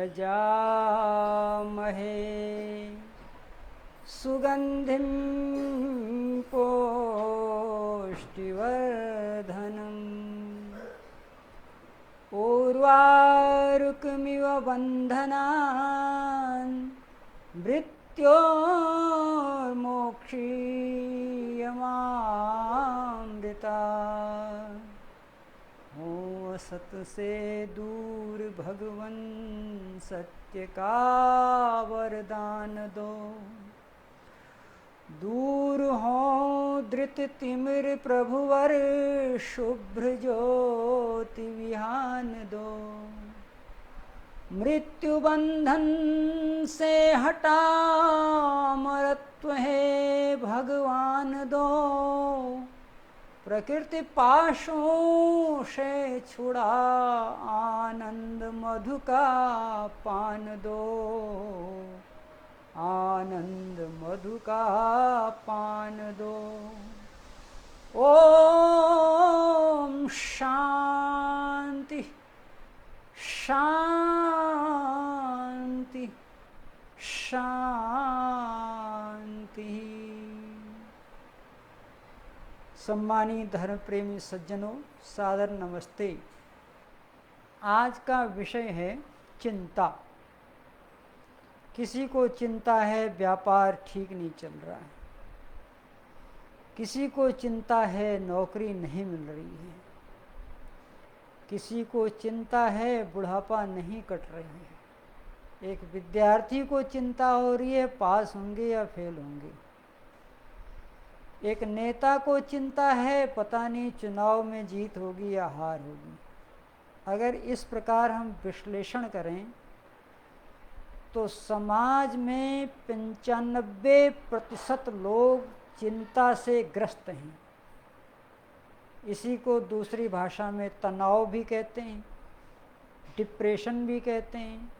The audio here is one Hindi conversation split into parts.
यजामहे सुगन्धिं पुष्टिवर्धनम् उर्वारुकमिव बन्धनान् मृत्योर्मोक्षीयमामृता हो सत से दूर भगवन सत्य का वरदान दो। दूर हो धृत तिमिर प्रभुवर शुभ्र ज्योति विहान दो। मृत्यु बंधन से हटा अमरत्व है भगवान दो। प्रकृति पाशों से छुड़ा आनंद मधु का पान दो। आनंद मधु का पान दो। ओम शांति शांति शांति। सम्मानित धर्म प्रेमी सज्जनों, सादर नमस्ते। आज का विषय है चिंता। किसी को चिंता है व्यापार ठीक नहीं चल रहा है, किसी को चिंता है नौकरी नहीं मिल रही है, किसी को चिंता है बुढ़ापा नहीं कट रही है, एक विद्यार्थी को चिंता हो रही है पास होंगे या फेल होंगे, एक नेता को चिंता है पता नहीं चुनाव में जीत होगी या हार होगी। अगर इस प्रकार हम विश्लेषण करें तो समाज में 95% लोग चिंता से ग्रस्त हैं। इसी को दूसरी भाषा में तनाव भी कहते हैं, डिप्रेशन भी कहते हैं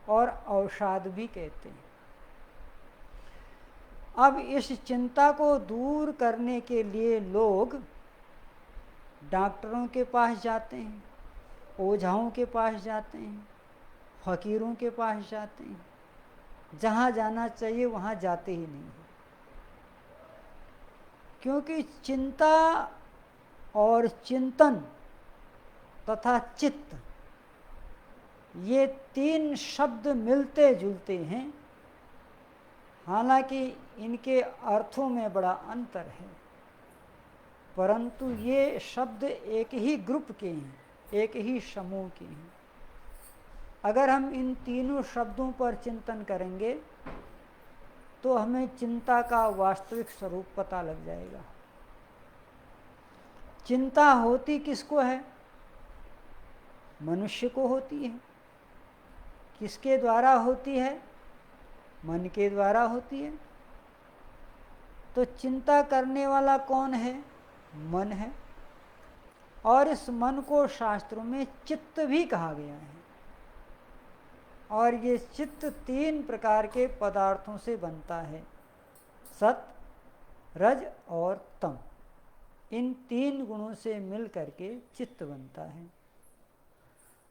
और अवसाद भी कहते हैं। अब इस चिंता को दूर करने के लिए लोग डॉक्टरों के पास जाते हैं, ओझाओं के पास जाते हैं, फकीरों के पास जाते हैं, जहाँ जाना चाहिए वहाँ जाते ही नहीं हैं। क्योंकि चिंता और चिंतन तथा चित्त ये 3 शब्द मिलते जुलते हैं, हालांकि इनके अर्थों में बड़ा अंतर है, परंतु ये शब्द एक ही ग्रुप के हैं, एक ही समूह के हैं। अगर हम इन तीनों शब्दों पर चिंतन करेंगे तो हमें चिंता का वास्तविक स्वरूप पता लग जाएगा। चिंता होती किसको है? मनुष्य को होती है। किसके द्वारा होती है? मन के द्वारा होती है। तो चिंता करने वाला कौन है? मन है। और इस मन को शास्त्रों में चित्त भी कहा गया है। और ये चित्त 3 प्रकार के पदार्थों से बनता है, सत, रज और तम। इन 3 गुणों से मिल करके चित्त बनता है।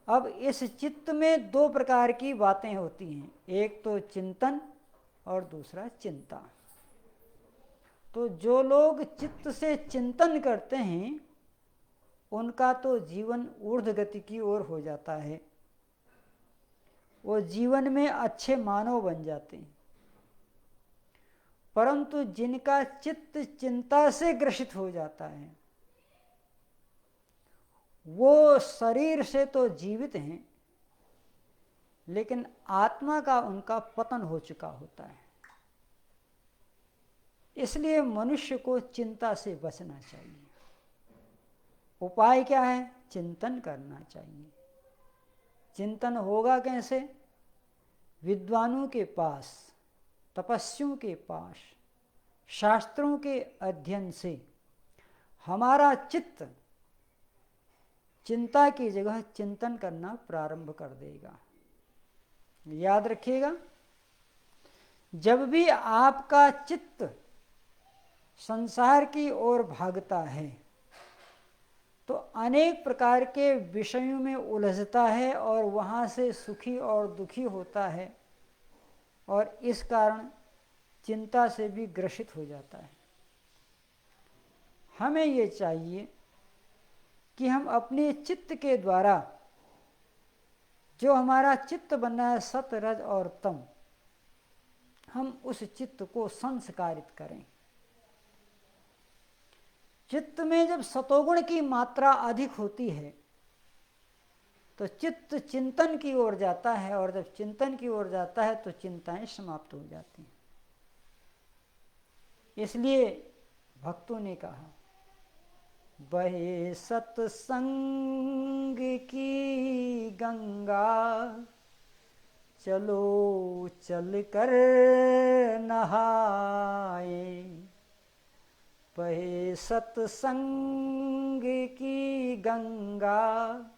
अब इस चित्त में 2 प्रकार की बातें होती हैं, एक तो चिंतन और दूसरा चिंता। तो जो लोग चित्त से चिंतन करते हैं उनका तो जीवन ऊर्ध्व गति की ओर हो जाता है, वो जीवन में अच्छे मानव बन जाते हैं। परंतु जिनका चित्त चिंता से ग्रसित हो जाता है वो शरीर से तो जीवित हैं, लेकिन आत्मा का उनका पतन हो चुका होता है। इसलिए मनुष्य को चिंता से बचना चाहिए। उपाय क्या है? चिंतन करना चाहिए। चिंतन होगा कैसे? विद्वानों के पास, तपस्वियों के पास, शास्त्रों के अध्ययन से हमारा चित्त चिंता की जगह चिंतन करना प्रारंभ कर देगा। याद रखिएगा, जब भी आपका चित्त संसार की ओर भागता है तो अनेक प्रकार के विषयों में उलझता है और वहाँ से सुखी और दुखी होता है और इस कारण चिंता से भी ग्रसित हो जाता है। हमें ये चाहिए कि हम अपने चित्त के द्वारा जो हमारा चित्त बना है सत रज और तम, हम उस चित्त को संस्कारित करें। चित्त में जब सतोगुण की मात्रा अधिक होती है तो चित्त चिंतन की ओर जाता है और जब चिंतन की ओर जाता है तो चिंताएं समाप्त हो जाती हैं। इसलिए भक्तों ने कहा, बहे सत्संग की गंगा, चलो चल कर नहाए। बहे सत्संग की गंगा,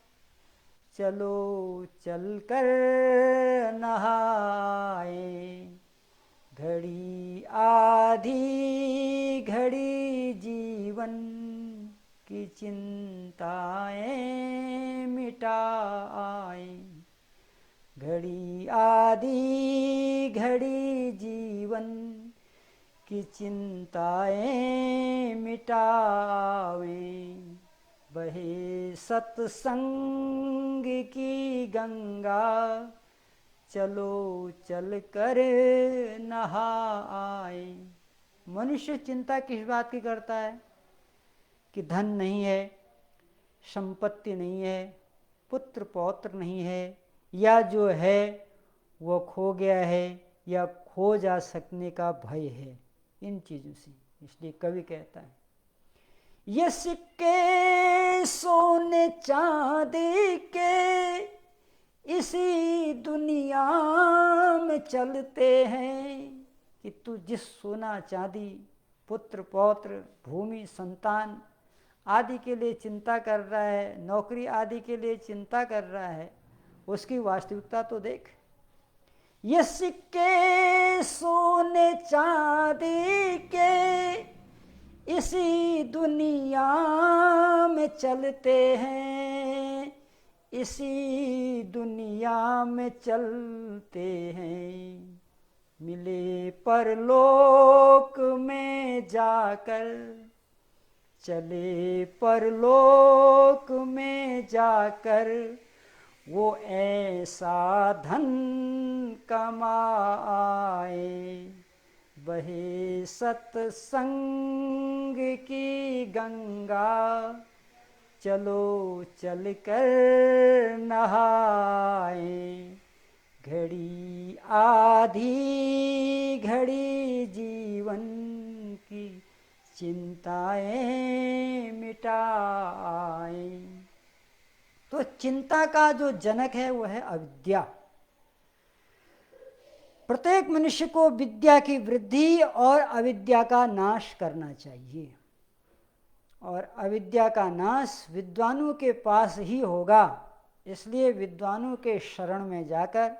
चलो चल कर नहाए। घड़ी आधी घड़ी जीवन की चिंताएं मिटाए। घड़ी आधी घड़ी जीवन की चिंताएं मिटावे। बहे सत्संग की गंगा, चलो चल कर नहाए। मनुष्य चिंता किस बात की करता है कि धन नहीं है, संपत्ति नहीं है, पुत्र पौत्र नहीं है, या जो है वो खो गया है या खो जा सकने का भय है, इन चीज़ों से। इसलिए कवि कहता है, ये सिक्के सोने चांदी के इसी दुनिया में चलते हैं। कि तू जिस सोना चांदी, पुत्र पौत्र, भूमि, संतान आदि के लिए चिंता कर रहा है, नौकरी आदि के लिए चिंता कर रहा है, उसकी वास्तविकता तो देख। ये सिक्के सोने चांदी के इसी दुनिया में चलते हैं, इसी दुनिया में चलते हैं। मिले परलोक में जाकर, चले परलोक में जाकर, वो ऐसा धन कमाए। बहे सत्संग की गंगा, चलो चल कर नहाए। घड़ी आधी घड़ी जीवन की चिंताएं मिटाए। तो चिंता का जो जनक है वो है अविद्या। प्रत्येक मनुष्य को विद्या की वृद्धि और अविद्या का नाश करना चाहिए, और अविद्या का नाश विद्वानों के पास ही होगा। इसलिए विद्वानों के शरण में जाकर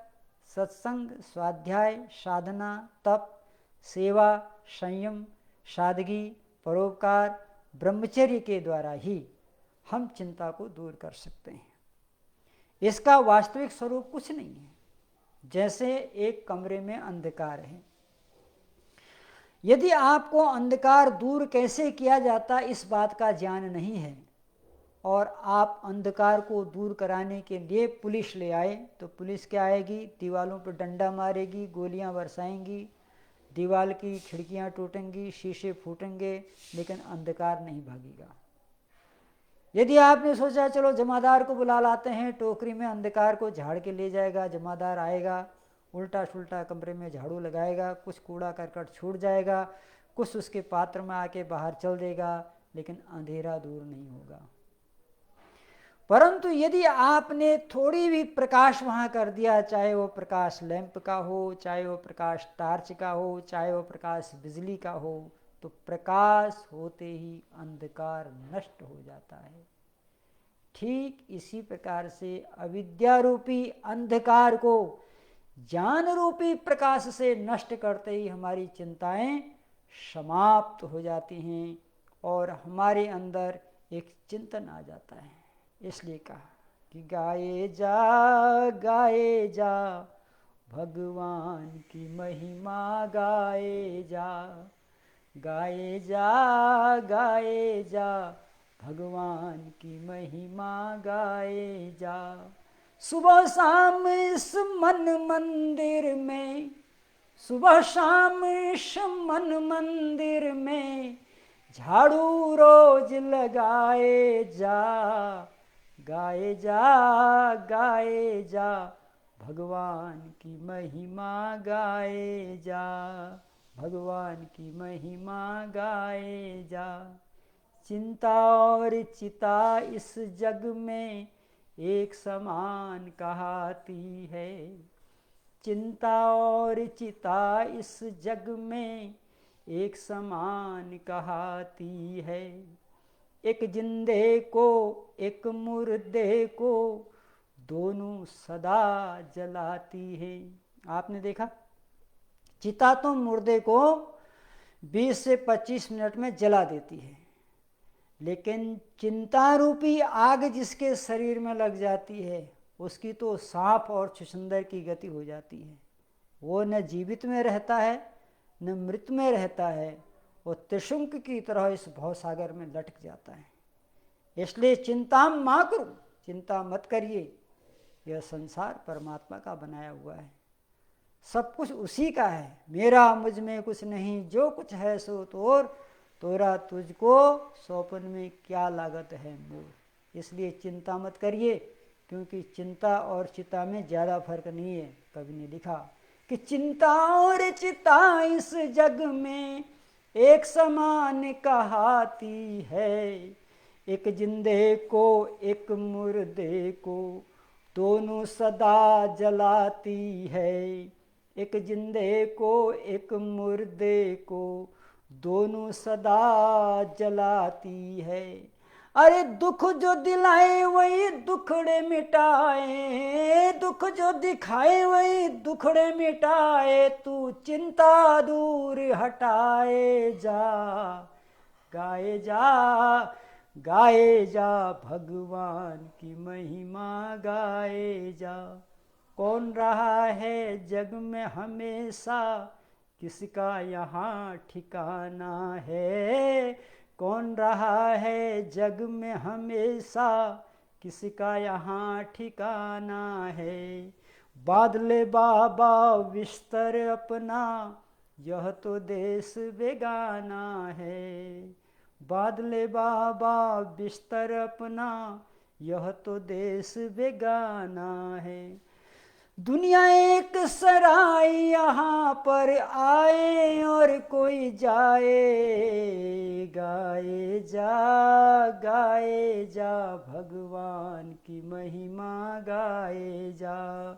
सत्संग, स्वाध्याय, साधना, तप, सेवा, संयम, सादगी, परोपकार, ब्रह्मचर्य के द्वारा ही हम चिंता को दूर कर सकते हैं। इसका वास्तविक स्वरूप कुछ नहीं है। जैसे एक कमरे में अंधकार है, यदि आपको अंधकार दूर कैसे किया जाता इस बात का ज्ञान नहीं है, और आप अंधकार को दूर कराने के लिए पुलिस ले आए, तो पुलिस क्या आएगी, दीवालों पर डंडा मारेगी, गोलियां बरसाएंगी, दीवार की खिड़कियां टूटेंगी, शीशे फूटेंगे, लेकिन अंधकार नहीं भागेगा। यदि आपने सोचा चलो जमादार को बुला लाते हैं, टोकरी में अंधकार को झाड़ के ले जाएगा, जमादार आएगा, उल्टा सुल्टा कमरे में झाड़ू लगाएगा, कुछ कूड़ा करकट छूट जाएगा, कुछ उसके पात्र में आके बाहर चल देगा, लेकिन अंधेरा दूर नहीं होगा। परंतु यदि आपने थोड़ी भी प्रकाश वहाँ कर दिया, चाहे वो प्रकाश लैंप का हो, चाहे वो प्रकाश टार्च का हो, चाहे वो प्रकाश बिजली का हो, तो प्रकाश होते ही अंधकार नष्ट हो जाता है। ठीक इसी प्रकार से अविद्या रूपी अंधकार को ज्ञान रूपी प्रकाश से नष्ट करते ही हमारी चिंताएं समाप्त हो जाती हैं और हमारे अंदर एक चिंतन आ जाता है। इसलिए कहा कि गाए जा भगवान की महिमा, गाए जा भगवान की महिमा, गाए जा। सुबह शाम इस मन मंदिर में, सुबह शाम इस मन मंदिर में झाड़ू रोज लगाए जा, गाए जा भगवान की महिमा, गाए जा भगवान की महिमा, गाए जा। चिंता और चिता इस जग में एक समान कहाती है, चिंता और चिता इस जग में एक समान कहाती है। एक जिंदे को एक मुर्दे को दोनों सदा जलाती है। आपने देखा, चिता तो मुर्दे को 20 से 25 मिनट में जला देती है, लेकिन चिंता रूपी आग जिसके शरीर में लग जाती है उसकी तो सांप और छुछंदर की गति हो जाती है। वो न जीवित में रहता है न मृत में रहता है, वो त्रिशंक की तरह इस भवसागर में लटक जाता है। इसलिए चिंता मा करो, चिंता मत करिए। यह संसार परमात्मा का बनाया हुआ है, सब कुछ उसी का है। मेरा मुझ में कुछ नहीं, जो कुछ है सो तोर, तोरा तुझको सौपन में क्या लागत है मोर। इसलिए चिंता मत करिए, क्योंकि चिंता और चिता में ज़्यादा फर्क नहीं है। कवि ने लिखा कि चिंता और चिता इस जग में एक समान कहाती है, एक जिंदे को एक मुर्दे को दोनों सदा जलाती है, एक जिंदे को एक मुर्दे को दोनों सदा जलाती है। अरे दुख जो दिलाए वही दुखड़े मिटाए, दुख जो दिखाए वही दुखड़े मिटाए, तू चिंता दूर हटाए जा, गाए जा भगवान की महिमा, गाए जा। कौन रहा है जग में हमेशा, किसका यहाँ ठिकाना है। कौन रहा है जग में हमेशा, किसका यहाँ ठिकाना है। बादले बाबा बिस्तर अपना, यह तो देश बेगाना है। बादले बाबा बिस्तर अपना, यह तो देश बेगाना है। दुनिया एक सराय, यहाँ पर आए और कोई जाए, गाए जा भगवान की महिमा, गाए जा।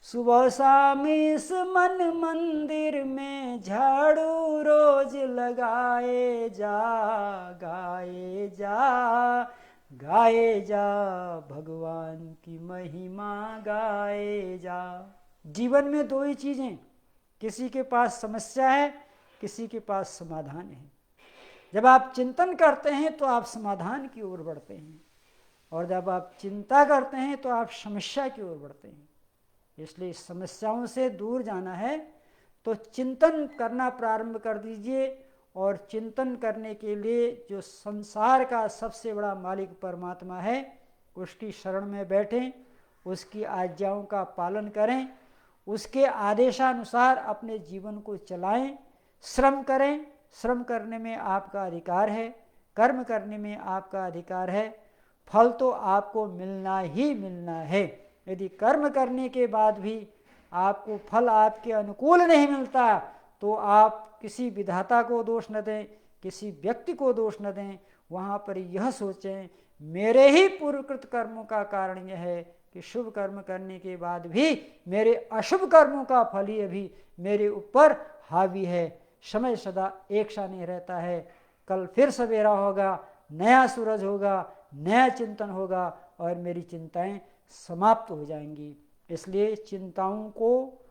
सुबह शाम इस मन मंदिर में झाड़ू रोज लगाए जा, गाए जा भगवान की महिमा, गाए जा। जीवन में दो ही चीज़ें, किसी के पास समस्या है, किसी के पास समाधान है। जब आप चिंतन करते हैं तो आप समाधान की ओर बढ़ते हैं, और जब आप चिंता करते हैं तो आप समस्या की ओर बढ़ते हैं। इसलिए समस्याओं से दूर जाना है तो चिंतन करना प्रारंभ कर दीजिए, और चिंतन करने के लिए जो संसार का सबसे बड़ा मालिक परमात्मा है उसकी शरण में बैठें, उसकी आज्ञाओं का पालन करें, उसके आदेशानुसार अपने जीवन को चलाएं, श्रम करें। श्रम करने में आपका अधिकार है, कर्म करने में आपका अधिकार है, फल तो आपको मिलना ही मिलना है। यदि कर्म करने के बाद भी आपको फल आपके अनुकूल नहीं मिलता तो आप किसी विधाता को दोष न दें, किसी व्यक्ति को दोष न दें। वहाँ पर यह सोचें, मेरे ही पूर्वकृत कर्मों का कारण यह है कि शुभ कर्म करने के बाद भी मेरे अशुभ कर्मों का फल ही अभी मेरे ऊपर हावी है। समय सदा एक सा नहीं रहता है, कल फिर सवेरा होगा, नया सूरज होगा, नया चिंतन होगा और मेरी चिंताएं समाप्त हो जाएंगी। इसलिए चिंताओं को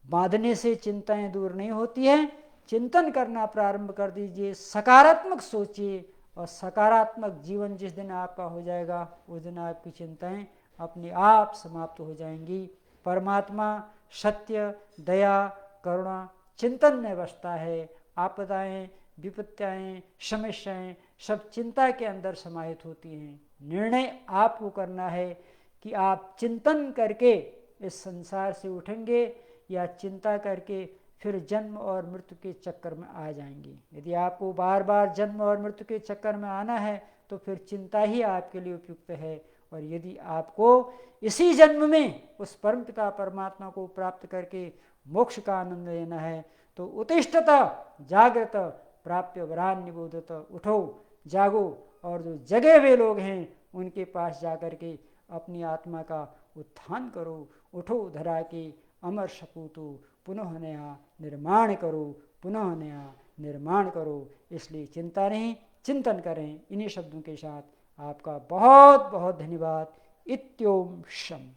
बांधने से चिंताएं दूर नहीं होती हैं। चिंतन करना प्रारंभ कर दीजिए, सकारात्मक सोचिए, और सकारात्मक जीवन जिस दिन आपका हो जाएगा उस दिन आपकी चिंताएं अपने आप समाप्त हो जाएंगी। परमात्मा सत्य, दया, करुणा चिंतन में बसता है। आपदाएं, विपत्तियाएं, समस्याएं सब चिंता के अंदर समाहित होती हैं। निर्णय आपको करना है कि आप चिंतन करके इस संसार से उठेंगे या चिंता करके फिर जन्म और मृत्यु के चक्कर में आ जाएंगे। यदि आपको बार बार जन्म और मृत्यु के चक्कर में आना है तो फिर चिंता ही आपके लिए उपयुक्त है। और यदि आपको इसी जन्म में उस परमपिता परमात्मा को प्राप्त करके मोक्ष का आनंद लेना है तो उत्तिष्ठत जागृत प्राप्य वरान निबोधत, उठो जागो और जो जगे हुए लोग हैं उनके पास जाकर के अपनी आत्मा का उत्थान करो। उठो धरा के अमर सपूतो, पुनः नया निर्माण करो, पुनः नया निर्माण करो। इसलिए चिंता नहीं, चिंतन करें। इन्हीं शब्दों के साथ आपका बहुत बहुत धन्यवाद। इत्योम शम।